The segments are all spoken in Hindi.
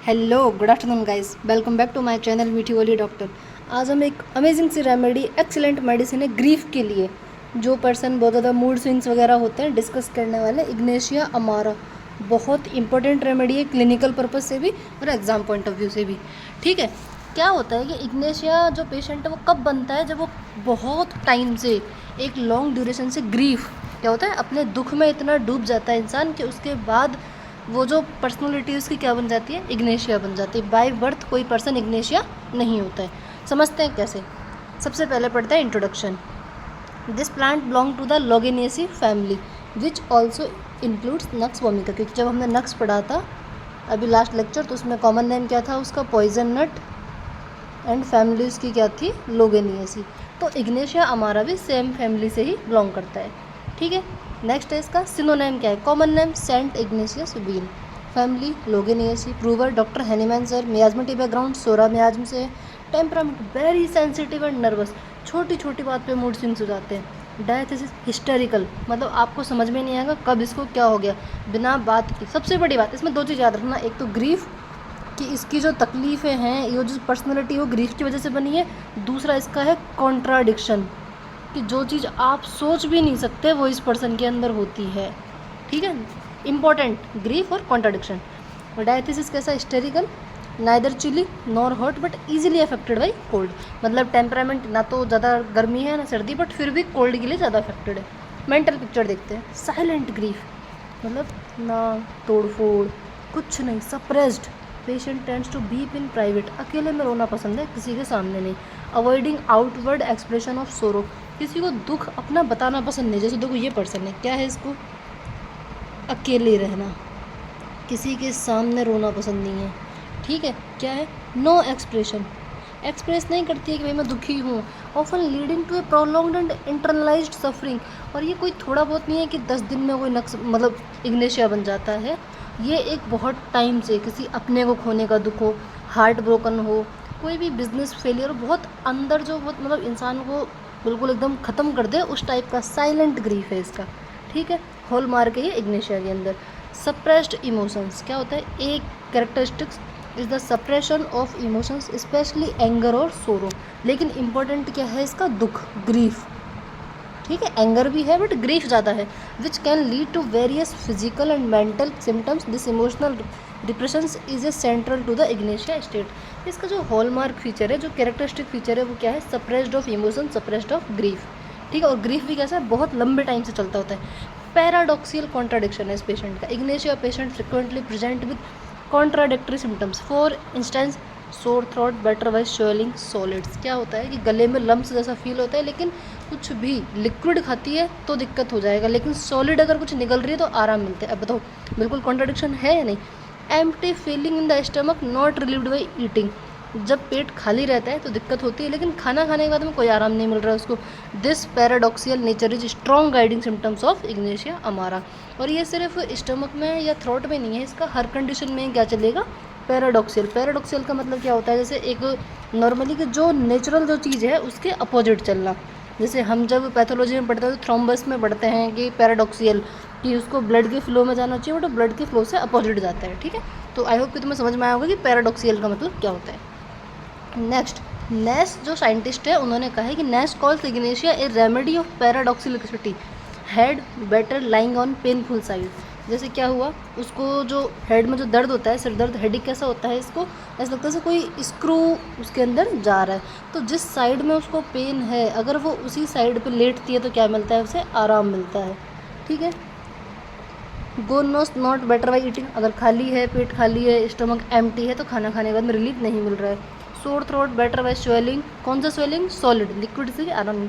Hello good afternoon guys, welcome back to my channel मीठी बोली डॉक्टर। आज हम एक अमेजिंग सी रेमेडी, एक्सीलेंट मेडिसिन है ग्रीफ के लिए। जो पर्सन बहुत ज़्यादा मूड स्विंग्स वगैरह होते हैं, डिस्कस करने वाले इग्नेशिया अमारा। बहुत इंपॉर्टेंट रेमेडी है क्लिनिकल पर्पज से भी और एग्जाम पॉइंट ऑफ व्यू से भी। ठीक है, क्या होता है कि इग्नेशिया जो पेशेंट है वो कब बनता है, जब वो बहुत टाइम से, एक लॉन्ग ड्यूरेशन से ग्रीफ, क्या होता है, अपने दुख में इतना डूब जाता है इंसान कि उसके बाद वो जो पर्सनैलिटी उसकी क्या बन जाती है, इग्नेशिया बन जाती है। बाय बर्थ कोई पर्सन इग्नेशिया नहीं होता है। समझते हैं कैसे। सबसे पहले पढ़ते हैं introduction. This plant belong to the Loganiaceae family which also includes nux vomica. क्योंकि जब हमने नक्स पढ़ा था अभी लास्ट लेक्चर, तो उसमें कॉमन नेम क्या था उसका, पॉइजन नट, एंड फैमिली उसकी क्या थी, लोगेनियसी। तो इग्नेशिया अमारा भी सेम फैमिली से ही बिलोंग करता है। ठीक है, नेक्स्ट है इसका सिनोनेम क्या है, common name Saint Ignatius bean, family Loganiaceae, prover doctor Hahnemann sir, miasmatic background psora miasm से, temperament very sensitive and nervous, छोटी छोटी बात पे मूड स्विंग्स हो जाते हैं। डायथिसिस हिस्टेरिकल, मतलब आपको समझ में नहीं आएगा कब इसको क्या हो गया बिना बात की। सबसे बड़ी बात इसमें दो चीज़ याद रखना, एक तो ग्रीफ कि इसकी जो तकलीफ़ें हैं, ये जो पर्सनैलिटी वो ग्रीफ की वजह से बनी है। दूसरा इसका है कॉन्ट्राडिक्शन, कि जो चीज़ आप सोच भी नहीं सकते वो इस पर्सन के अंदर होती है। ठीक है, इंपॉर्टेंट, ग्रीफ और कॉन्ट्राडिक्शन। डायथिसिस कैसा, hysterical, neither chilly nor hot but easily affected by cold, मतलब टेम्परामेंट ना तो ज़्यादा गर्मी है ना सर्दी, बट फिर भी कोल्ड के लिए ज़्यादा अफेक्टेड है। मेंटल पिक्चर देखते हैं, साइलेंट ग्रीफ, मतलब ना तोड़ फोड़ कुछ नहीं, suppressed. Patient tends to weep in private, अकेले में रोना पसंद है, किसी के सामने नहीं। अवॉइडिंग आउटवर्ड एक्सप्रेशन ऑफ सोरो, किसी को दुख अपना बताना पसंद नहीं। जैसे देखो ये पर्सन है, क्या है इसको, अकेले रहना, किसी के सामने रोना पसंद नहीं है। ठीक है, क्या है, नो एक्सप्रेशन, एक्सप्रेस नहीं करती है कि भाई मैं दुखी हूँ। Often leading to a prolonged and internalised suffering, और ये कोई थोड़ा बहुत नहीं है कि 10 दिन में कोई नक्स मतलब इग्नेशिया बन जाता है। ये एक बहुत टाइम से किसी अपने को खोने का दुख हो, हार्ट ब्रोकन हो, कोई भी बिजनेस फेलियर हो, बहुत अंदर जो बहुत मतलब इंसान को बिल्कुल एकदम ख़त्म कर दे, उस टाइप का साइलेंट ग्रीफ है इसका। ठीक है, हॉल मार्क है ये इग्नेशिया के अंदर। सप्रेस्ड इमोशंस क्या होता है, एक characteristics is the suppression of emotions specially anger और सोरो। लेकिन इंपॉर्टेंट क्या है इसका, दुख, ग्रीफ। ठीक है, एंगर भी है बट ग्रीफ ज़्यादा है, which can lead to various physical and mental symptoms. This emotional depression is a central to the Ignatia state. इसका जो हॉलमार्क फीचर है, जो कैरेक्टरिस्टिक फीचर है, वो क्या है, suppressed of emotion, suppressed of grief. ठीक है, और ग्रीफ भी कैसा है, बहुत लंबे टाइम से चलता होता है। पैराडॉक्सियल कॉन्ट्राडिक्शन है इस पेशेंट का। Ignatia patient frequently present with contradictory symptoms, for instance sore throat, better wise swelling, solids. क्या होता है कि गले में लम्स जैसा फील होता है, लेकिन कुछ भी लिक्विड खाती है तो दिक्कत हो जाएगा, लेकिन सॉलिड अगर कुछ निकल रही है तो आराम मिलता है। अब बताओ बिल्कुल कॉन्ट्राडिक्शन है या नहीं। Empty feeling in the stomach not relieved by eating, जब पेट खाली रहता है तो दिक्कत होती है, लेकिन खाना खाने के बाद में कोई आराम नहीं मिल रहा है उसको। This paradoxical nature is strong guiding symptoms of Ignatia अमारा। और ये सिर्फ स्टमक में या थ्रोट में नहीं है, इसका हर कंडीशन में क्या चलेगा, पैराडॉक्सियल। पैराडॉक्सियल का मतलब क्या होता है, जैसे एक नॉर्मली कि जो नेचुरल जो चीज़ है उसके अपोजिट चलना। जैसे हम जब पैथोलॉजी में पढ़ते हैं तो थ्रोम्बस में पढ़ते हैं कि पैराडॉक्सियल, कि उसको ब्लड के फ्लो में जाना चाहिए, बट ब्लड के फ्लो से अपोजिट जाता है। ठीक है, तो आई होप कि तुम्हें समझ में आया होगा कि पैराडॉक्सियल का मतलब क्या होता है। नेक्स्ट, नेस जो साइंटिस्ट है उन्होंने कहा है कि Nash calls Ignatia a remedy of paradoxicality, head better lying on painful side. जैसे क्या हुआ, उसको जो हेड में जो दर्द होता है, सिर दर्द, हेडिक कैसा होता है, इसको ऐसा लगता है जैसे कोई स्क्रू उसके अंदर जा रहा है। तो जिस साइड में उसको पेन है, अगर वो उसी साइड पे लेटती है तो क्या मिलता है, उसे आराम मिलता है। ठीक है, goneness not better by eating, अगर खाली है, पेट खाली है, स्टमक एम्प्टी है, तो खाना खाने के बाद में रिलीफ नहीं मिल रहा है। Sore throat better by swelling, कौन सा स्वेलिंग, सॉलिड, लिक्विड से आराम।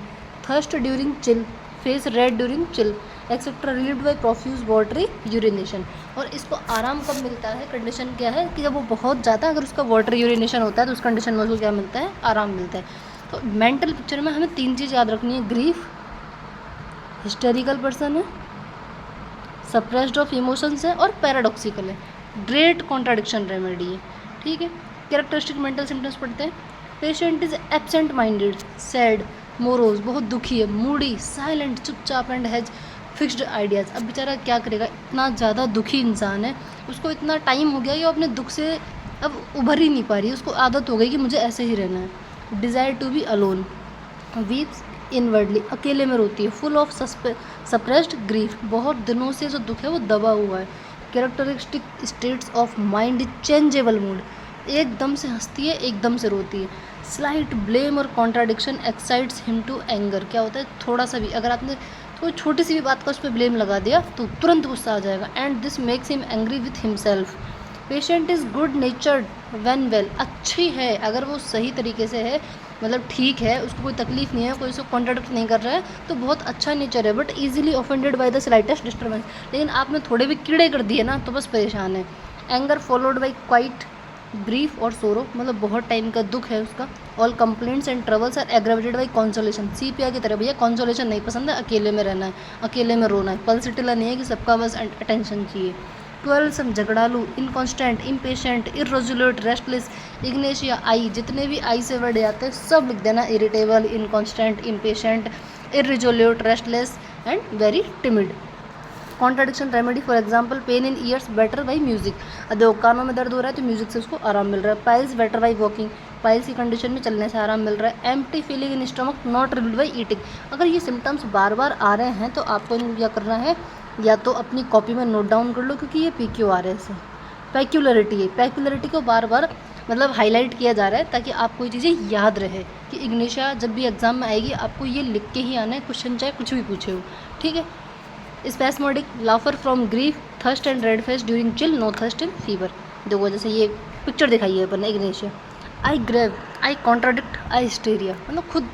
Thirst during chill, face red during chill, etcetera relieved by profuse watery urination. और इसको आराम कब मिलता है, कंडीशन क्या है कि जब वो बहुत ज़्यादा अगर उसका वाटर यूरिनेशन होता है तो उस कंडीशन में उसको क्या मिलता है, आराम मिलता है। तो मेंटल पिक्चर में हमें 3 चीज़ याद रखनी है, ग्रीफ, हिस्टेरिकल पर्सन है, सप्रेस्ड ऑफ इमोशंस है, और पैराडॉक्सिकल है। ग्रेट कॉन्ट्राडिक्शन रेमेडी है। ठीक है, कैरेक्टरिस्टिक मेंटल सिम्टम्स पढ़ते हैं। Patient is absent minded, sad, morose, बहुत दुखी है, मूडी, साइलेंट, चुपचाप, एंड हैज फिक्स्ड आइडियाज़। अब बेचारा क्या करेगा, इतना ज़्यादा दुखी इंसान है, उसको इतना टाइम हो गया कि वो अपने दुख से अब उभर ही नहीं पा रही है, उसको आदत हो गई कि मुझे ऐसे ही रहना है। Desire to be alone, weeps inwardly, अकेले में रोती है। फुल ऑफ सप्रेस्ड ग्रीफ, बहुत दिनों से जो दुख है वो दबा हुआ है। Characteristic states of mind is changeable mood, एकदम से हंसती है एकदम से रोती है। स्लाइट ब्लेम और contradiction excites him to anger, क्या होता है थोड़ा सा भी अगर आपने थोड़ी छोटी सी भी बात का उस पर ब्लेम लगा दिया तो तुरंत गुस्सा आ जाएगा। And this makes him angry with himself. Patient is good नेचर्ड when well, अच्छी है अगर वो सही तरीके से है, मतलब ठीक है, उसको कोई तकलीफ नहीं है, कोई उसको कॉन्ट्रडिक्ट नहीं कर रहा है, तो बहुत अच्छा नेचर है। But easily offended by the slightest disturbance, लेकिन आपने थोड़े भी कीड़े कर दिए ना तो बस परेशान है। Anger followed by quite brief और सोरो, मतलब बहुत टाइम का दुख है उसका। All complaints and troubles are aggravated by consolation, CPI की तरह भैया कॉन्सोलेशन नहीं पसंद है, अकेले में रहना है, अकेले में रोना है। पल्सिटिला नहीं है कि सबका बस अटेंशन चाहिए। 12 सम झगड़ालू, inconstant, impatient, irresolute, restless. Ignatia आई, जितने भी आई से वर्ड आते हैं सब लिख देना, irritable, inconstant, impatient, irresolute, restless and very timid. Contradiction remedy, for example pain in ears better by music, देखो कानों में दर्द हो रहा है तो म्यूजिक से उसको आराम मिल रहा है। Piles better by walking, piles की कंडीशन में चलने से आराम मिल रहा है। Empty feeling in stomach not relieved by eating, अगर ये सिम्टम्स बार बार आ रहे हैं तो आपको इनको क्या करना है, या तो अपनी कॉपी में नोट डाउन कर लो क्योंकि ये PQRS है। पैक्यूलरिटी है, पैक्यूलरिटी को बार बार मतलब हाईलाइट किया जा रहा है ताकि आपको ये चीज़ें याद रहे कि इग्निशिया जब भी एग्जाम में आएगी आपको ये लिख के ही आना है, क्वेश्चन चाहे कुछ भी पूछे हो, ठीक है। Spasmodic, laughter from grief, thirst and red face during chill, no thirst in fever. देखो जैसे ये पिक्चर दिखाई है अपन ने Ignatia. I grave, I contradict, I hysteria, मतलब खुद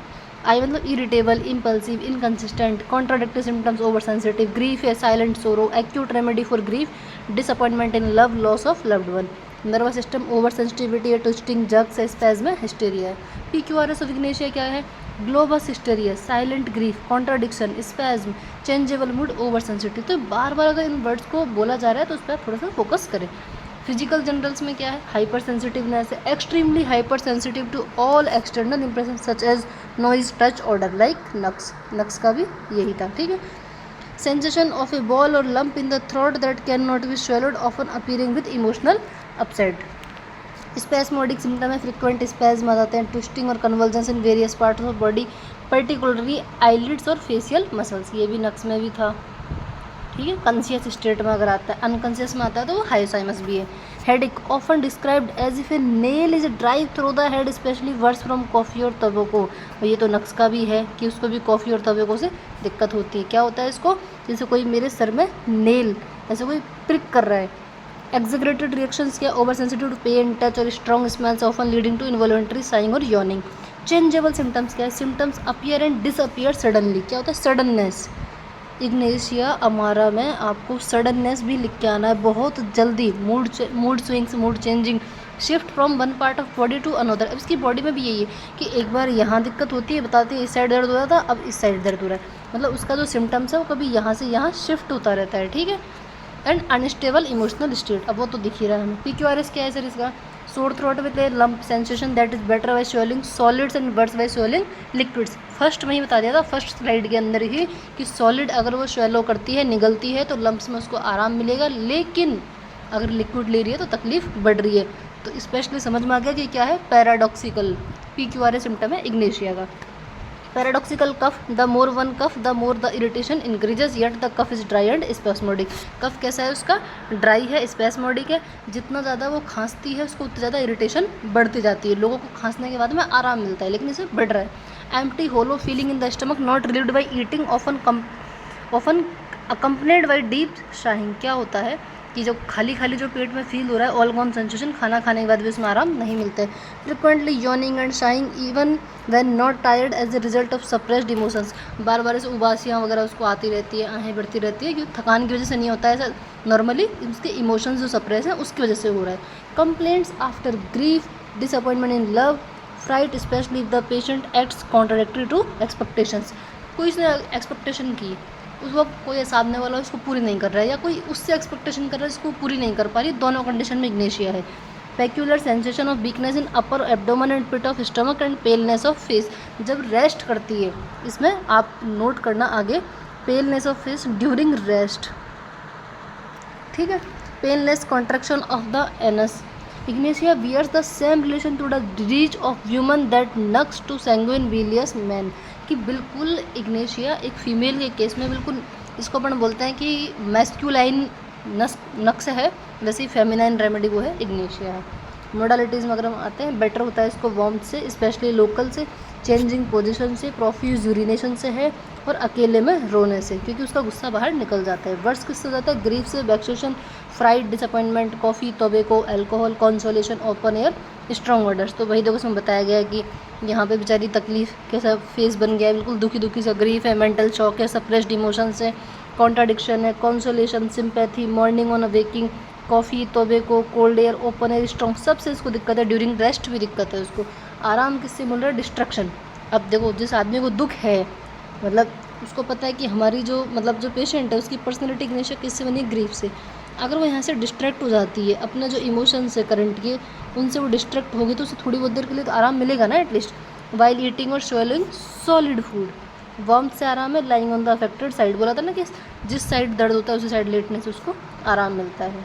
आई मतलब irritable, impulsive, inconsistent, contradictive symptoms, over sensitive. Grief है silent sorrow, acute remedy for grief, disappointment in love, loss of loved one. Nervous system over sensitivity है, ट्विस्टिंग, जग्स है, स्पैज्म है, हिस्टेरिया है। PQRS ऑफ इग्नेशिया क्या है, globus hysteria, silent grief, contradiction, spasm, changeable mood, over sensitive. तो बार बार अगर इन वर्ड्स को बोला जा रहा है तो उस पर थोड़ा सा फोकस करें। फिजिकल जनरल्स में क्या है, हाइपर सेंसिटिवनेस है, extremely hyper sensitive to all external impression such as noise, touch, odour, like nux, nux का भी यही था, ठीक है। सेंसेशन ऑफ ए बॉल और lump in the throat that can not be swallowed, often appearing with emotional upset. Spasmodic symptom है, फ्रिक्वेंट स्पैज्म आ जाते हैं, ट्विस्टिंग और convulsions in various parts of body, particularly eyelids और फेशियल मसल्स, ये भी नक्स में भी था, ठीक है। कॉन्शियस स्टेट में अगर आता है, अनकॉन्शियस में आता है तो वो हाइसाइमस भी है। Headache often described as if a nail is drive through the head, especially worse from coffee और तबको, ये तो नक्स का भी है कि उसको भी कॉफ़ी और तबको से दिक्कत होती है। क्या होता है इसको, जैसे कोई मेरे सर में नेल ऐसे कोई प्रिक कर रहा है। एक्सेग्रेटेड रिएक्शंस क्या, over sensitive to pain, touch और strong smells, often leading to involuntary sighing और यॉर्निंग। चेंजेबल सिम्टम्स क्या है, symptoms appear and disappear suddenly, क्या होता है सडननेस। इग्नेशिया अमारा में आपको सडननेस भी लिख के आना है, बहुत जल्दी, mood swings, mood changing, shift from one part of body to another. अब इसकी बॉडी में भी यही है कि एक बार यहाँ दिक्कत होती है, बताती है इस साइड दर्द हो रहा था, अब इस साइड दर्द हो रहा है, मतलब उसका जो सिम्टम्स है वो कभी यहाँ से यहाँ शिफ्ट होता रहता है, ठीक है। एंड अनस्टेबल इमोशनल स्टेट, अब वो तो दिख ही रहा है हमें। PQRS क्या है सर इसका, sore throat with a lump sensation that is better by swelling solids and worse by swelling liquids. First में ही बता दिया था, फर्स्ट स्लाइड के अंदर ही, कि सॉलिड अगर वो स्वेलो करती है, निगलती है, तो लंप्स में उसको आराम मिलेगा, लेकिन अगर लिक्विड ले रही है तो तकलीफ बढ़ रही है। तो स्पेशली समझ में आ गया कि क्या है, पैराडॉक्सिकल PQRS सिम्टम है इग्नेशिया का। Paradoxical cough, the more one cough the more the irritation increases, yet the cough is dry and spasmodic. Cough कैसा है उसका, ड्राई है, स्पेस्मोडिक है, जितना ज़्यादा वो खांसती है उसको उतनी ज़्यादा इरिटेशन बढ़ती जाती है। लोगों को खांसने के बाद में आराम मिलता है लेकिन इसे बढ़ रहा है। Empty hollow feeling in the stomach not relieved by eating, often accompanied by deep sighing. क्या होता है कि जो खाली खाली जो पेट में फील हो रहा है, ऑल गॉन सेंसेशन, खाना खाने के बाद भी उसमें आराम नहीं मिलता है। Frequently yawning and sighing even when not tired as a result of suppressed emotions, बार बार ऐसे उबासियाँ वगैरह उसको आती रहती है, आहें बढ़ती रहती है, क्योंकि थकान की वजह से नहीं होता है ऐसा, नॉर्मली उसके इमोशंस जो सप्रेस हैं उसकी वजह से हो रहा है। Complaints after grief, disappointment in love, fright, especially if the patient acts contradictory to expectations. कोई उसने एक्सपेक्टेशन की, उस वक्त कोई सामने वाला उसको पूरी नहीं कर रहा है, या कोई उससे एक्सपेक्टेशन कर रहा है जिसको पूरी नहीं कर पा रही, दोनों कंडीशन में इग्नेशिया है। Peculiar sensation of weakness in upper abdomen and pit of stomach and paleness of face, जब रेस्ट करती है, इसमें आप नोट करना आगे, paleness of face during rest, ठीक है। Painless contraction of the anus, Ignatia bears the same relation to the disease of human that nux to sanguine bilious man, कि बिल्कुल इग्नेशिया एक फीमेल के केस में बिल्कुल इसको अपन बोलते हैं कि मैस्क्यूलाइन नक्स है, वैसे ही फेमिनाइन रेमेडी वो है इग्नेशिया है। मोडालिटीज़ में अगर हम आते हैं, बेटर होता है इसको वार्मथ से, स्पेशली लोकल से, चेंजिंग पोजीशन से, प्रोफ्यूज यूरिनेशन से है, और अकेले में रोने से, क्योंकि उसका गुस्सा बाहर निकल जाता है। वर्ड्स किससे जाता है? ग्रीफ से, vexation, fright, disappointment, coffee, tobacco, alcohol, consolation, open air, strong odours. तो वही देखो उसमें बताया गया है कि यहाँ पे बेचारी तकलीफ कैसा फेस बन गया है, बिल्कुल दुखी दुखी सा। ग्रीफ है, मेंटल शॉक है, सप्रेस्ड इमोशंस है, कॉन्ट्राडिक्शन है, consolation, sympathy, morning on awaking, coffee, tobacco, cold air, open air, strong, सबसे इसको दिक्कत है। ड्यूरिंग रेस्ट भी दिक्कत है उसको। आराम किससे मिल रहा है? डिस्ट्रक्शन। अब देखो जिस आदमी को दुख है, मतलब उसको पता है कि हमारी जो जो पेशेंट है उसकी पर्सनैलिटी इग्नेशिया किससे बनी? ग्रीफ से। अगर वो यहाँ से डिस्ट्रैक्ट हो जाती है, अपने जो इमोशंस है करंट के, उनसे वो डिस्ट्रैक्ट होगी, तो उसे थोड़ी बहुत देर के लिए तो आराम मिलेगा ना एटलीस्ट। वाइल ईटिंग और स्वेलिंग सॉलिड फूड। वार्मथ से आराम है। Lying on the affected side, बोला था ना कि जिस साइड दर्द होता है उसी साइड लेटने से उसको आराम मिलता है।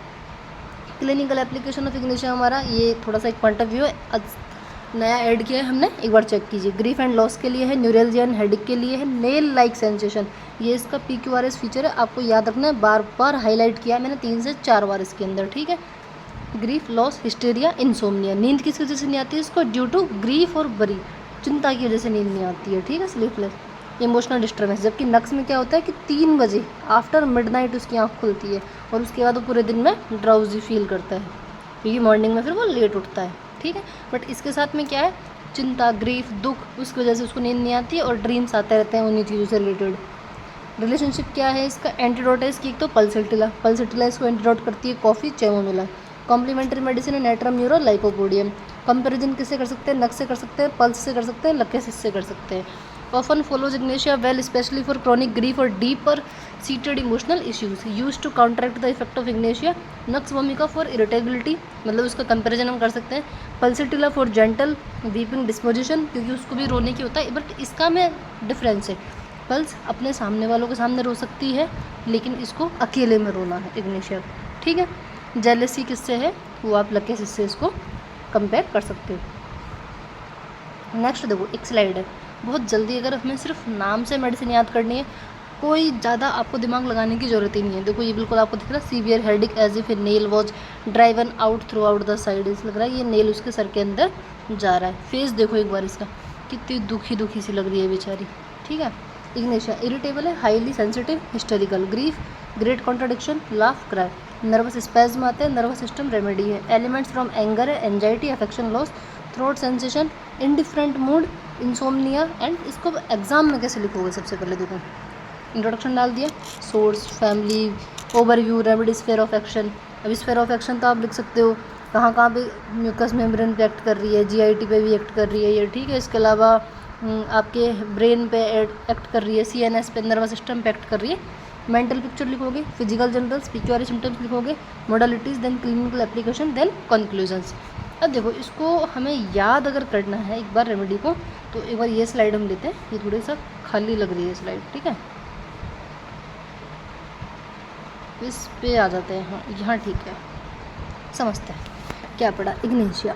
क्लिनिकल एप्लीकेशन ऑफ इग्नेशिया हमारा ये थोड़ा सा एक पॉइंट ऑफ व्यू है, नया ऐड किया है हमने, एक बार चेक कीजिए। ग्रीफ एंड लॉस के लिए है, न्यूरल्जिया एंड हेडिक के लिए है, नेल लाइक सेंसेशन, ये इसका PQRS फीचर है, आपको याद रखना है, बार बार हाईलाइट किया मैंने 3 से 4 बार इसके अंदर, ठीक है। Grief, loss, hysteria, insomnia. नींद किस वजह से नहीं आती है इसको? ड्यू टू ग्रीफ और वरी, चिंता की वजह से नींद नहीं आती है, ठीक है। Sleepless, emotional disturbance. जबकि नक्स में क्या होता है कि 3 बजे आफ्टर मिडनाइट उसकी आँख खुलती है, और उसके बाद वो पूरे दिन में ड्राउजी फील करता है, क्योंकि मॉर्निंग में फिर वो लेट उठता है, ठीक है। बट इसके साथ में क्या है? चिंता, ग्रीफ, दुख, उसकी वजह से उसको नींद नहीं आती है, और ड्रीम्स आते रहते हैं उन्हीं चीज़ों से रिलेटेड। रिलेशनशिप क्या है इसका? एंटीडोट है इसकी, एक तो पल्सेटिला। पल्सेटिला इसको एंटीडोट करती है कॉफ़ी, चैमोमिला। कॉम्प्लीमेंट्री मेडिसिन है नेट्रम न्यूरो लाइकोपोडियम। कंपेरिजन किससे कर सकते हैं? नक्स से कर सकते हैं, पल्स से कर सकते हैं, लकेसिस से कर सकते हैं। Often follows Ignatia well, especially for chronic grief और deeper seated emotional issues. Use to counteract the effect of Ignatia. Nux vomica for irritability, मतलब उसका कंपेरिजन हम कर सकते हैं। Pulsatilla for gentle weeping disposition, क्योंकि उसको भी रोने की होता है, बट इसका में डिफरेंस है। पल्स अपने सामने वालों के सामने रो सकती है, लेकिन इसको अकेले में रोना है इग्नेशिया, ठीक है। जेलसी किससे है? वो आप लकेसिस से इसको कंपेयर कर सकते हो। नेक्स्ट देखो एक स्लाइड है, बहुत जल्दी, अगर हमें सिर्फ नाम से मेडिसिन याद करनी है, कोई ज़्यादा आपको दिमाग लगाने की ज़रूरत ही नहीं है। देखो ये बिल्कुल आपको दिख रहा है, severe headache as if a nail was driven out through out the side. इस लग रहा है ये नेल उसके सर के अंदर जा रहा है। फेस देखो एक बार इसका, कितनी दुखी दुखी सी लग रही है बेचारी, ठीक है। इग्नेशिया इरिटेबल है, highly sensitive, hysterical, grief, great contradiction, laugh, cry. Nervous spasm आते हैं, नर्वस सिस्टम रेमेडी है। एलिमेंट्स फ्रॉम एंगर है, anxiety, affection, loss, throat sensation, indifferent mood, insomnia. And इसको एग्जाम में कैसे लिखोगे? सबसे पहले देखो इंट्रोडक्शन डाल दिया, source, family, overview, remedy, sphere of action. अब स्फीयर ऑफ एक्शन तो आप लिख सकते हो कहाँ कहाँ पे म्यूकस मेम्ब्रेन पे एक्ट कर रही है, GIT पे भी एक्ट कर रही है ये, ठीक है। इसके अलावा आपके ब्रेन पे एक्ट कर रही है, CNS पे, नर्वस सिस्टम पे एक्ट कर रही है। मेंटल पिक्चर लिखोगे, फिजिकल जनरल्स, PQRS सिम्टम्स लिखोगे, modalities, then clinical application, then conclusions. अब देखो इसको हमें याद अगर करना है एक बार रेमेडी को, तो एक बार ये स्लाइड हम लेते हैं, ये थोड़ी सा खाली लग रही है स्लाइड, ठीक है। इस पे आ जाते हैं, हाँ यहाँ ठीक है, समझते हैं क्या पढ़ा। इग्नेशिया,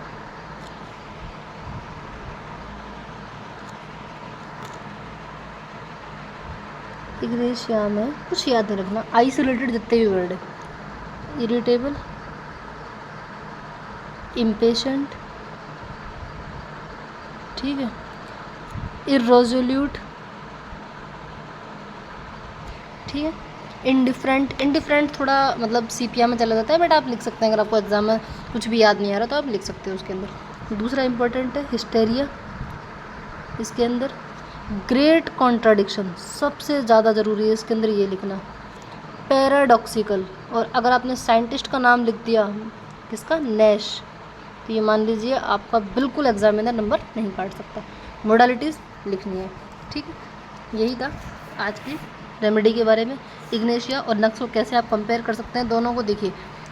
इग्नेशिया में कुछ याद नहीं रखना, आई से रिलेटेड जितने भी वर्ड है, इरिटेबल, इम्पेशेंट, ठीक है, इर्रेज़ोल्यूट, ठीक है, इंडिफरेंट। इंडिफरेंट थोड़ा CPA में चला जाता है, बट आप लिख सकते हैं, अगर आपको एग्जाम में कुछ भी याद नहीं आ रहा तो आप लिख सकते हो उसके अंदर। दूसरा इंपॉर्टेंट है हिस्टेरिया, इसके अंदर ग्रेट कॉन्ट्राडिक्शन सबसे ज़्यादा ज़रूरी है इसके अंदर ये लिखना, पैराडॉक्सिकल। और अगर आपने साइंटिस्ट का नाम लिख दिया, किसका? नैश, तो ये मान लीजिए आपका बिल्कुल एग्जामिनर नंबर नहीं काट सकता। मोडालिटीज़ लिखनी है, ठीक है। यही था आज की रेमेडी के बारे में। इग्नेशिया और नक्स को कैसे आप कंपेयर कर सकते हैं, दोनों को देखिए।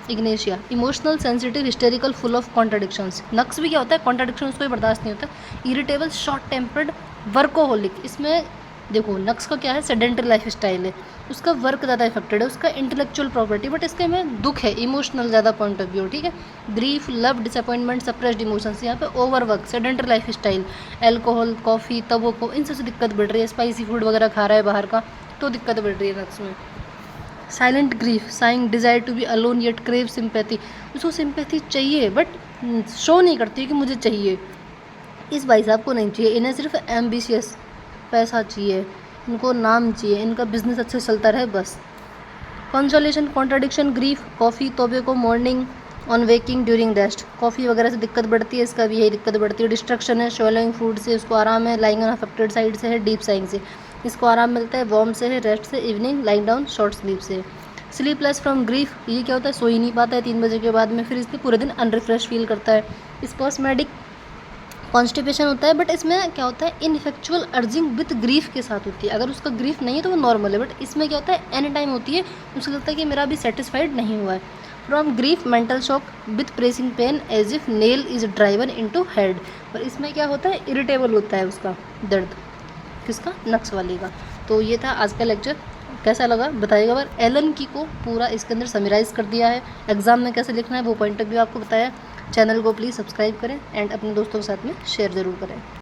Ignatia emotional, sensitive, hysterical, full of contradictions. Nux भी क्या होता है? कॉन्ट्राडिक्शन उसको भी बर्दाश्त नहीं होता। Irritable, short tempered, workaholic. इसमें देखो नक्स का क्या है, सेडेंटरी लाइफ स्टाइल है, उसका वर्क ज़्यादा इफेक्टेड है, उसका इंटेलेक्चुअल प्रॉपर्टी, बट इसके में दुख है, इमोशनल ज़्यादा पॉइंट ऑफ व्यू, ठीक है। Grief, love, disappointment, suppressed emotions, यहाँ पे overwork, sedentary life style, alcohol, coffee, तंबाकू, इन सबसे दिक्कत बढ़ रही है, स्पाइसी फूड वगैरह खा रहा है बाहर का, तो दिक्कत बढ़ रही है नक्स में। Silent grief, sighing desire to be alone yet crave sympathy, उसको सिंपैथी चाहिए बट शो नहीं करती कि मुझे चाहिए। इस भाई साहब को नहीं चाहिए, इन्हें सिर्फ एम्बिशियस, पैसा चाहिए, इनको नाम चाहिए, इनका बिजनेस अच्छे से चलता रहे बस। Consolation, contradiction, grief, coffee, tobacco, morning on waking, during rest, coffee वगैरह से दिक्कत बढ़ती है, इसका भी यही दिक्कत बढ़ती है। डिस्ट्रक्शन है, शोलोइंग फूड से इसको आराम है, लाइंग ऑन अफेक्टेड साइड से है, डीप साइंग से इसको आराम मिलता है, वार्म से है, रेस्ट से, evening lying down short sleep से। स्लीपलेस फ्रॉम ग्रीफ, ये क्या होता है, सो ही नहीं पाता है 3 बजे के बाद में, फिर इसलिए पूरे दिन अनरिफ्रेश फील करता है। स्पोस्मेटिक कॉन्स्टिपेशन होता है, बट इसमें क्या होता है, इनफेक्चुअल अर्जिंग विथ ग्रीफ के साथ होती है, अगर उसका ग्रीफ नहीं है तो वो नॉर्मल है, बट इसमें क्या होता है, एनी टाइम होती है, उसको लगता है कि मेरा अभी सेटिस्फाइड नहीं हुआ है। From grief, mental shock with pressing pain as if nail is driven into head, पर इसमें क्या होता है, इरिटेबल होता है उसका दर्द, किसका, नक्स वाली का। तो ये था आज का लेक्चर, कैसा लगा बताइएगा। पर एलन की को पूरा इसके अंदर समराइज़ कर दिया है, एग्जाम में कैसे लिखना है वो पॉइंट ऑफ व्यू आपको बताया। चैनल को प्लीज़ सब्सक्राइब करें एंड अपने दोस्तों के साथ में शेयर ज़रूर करें।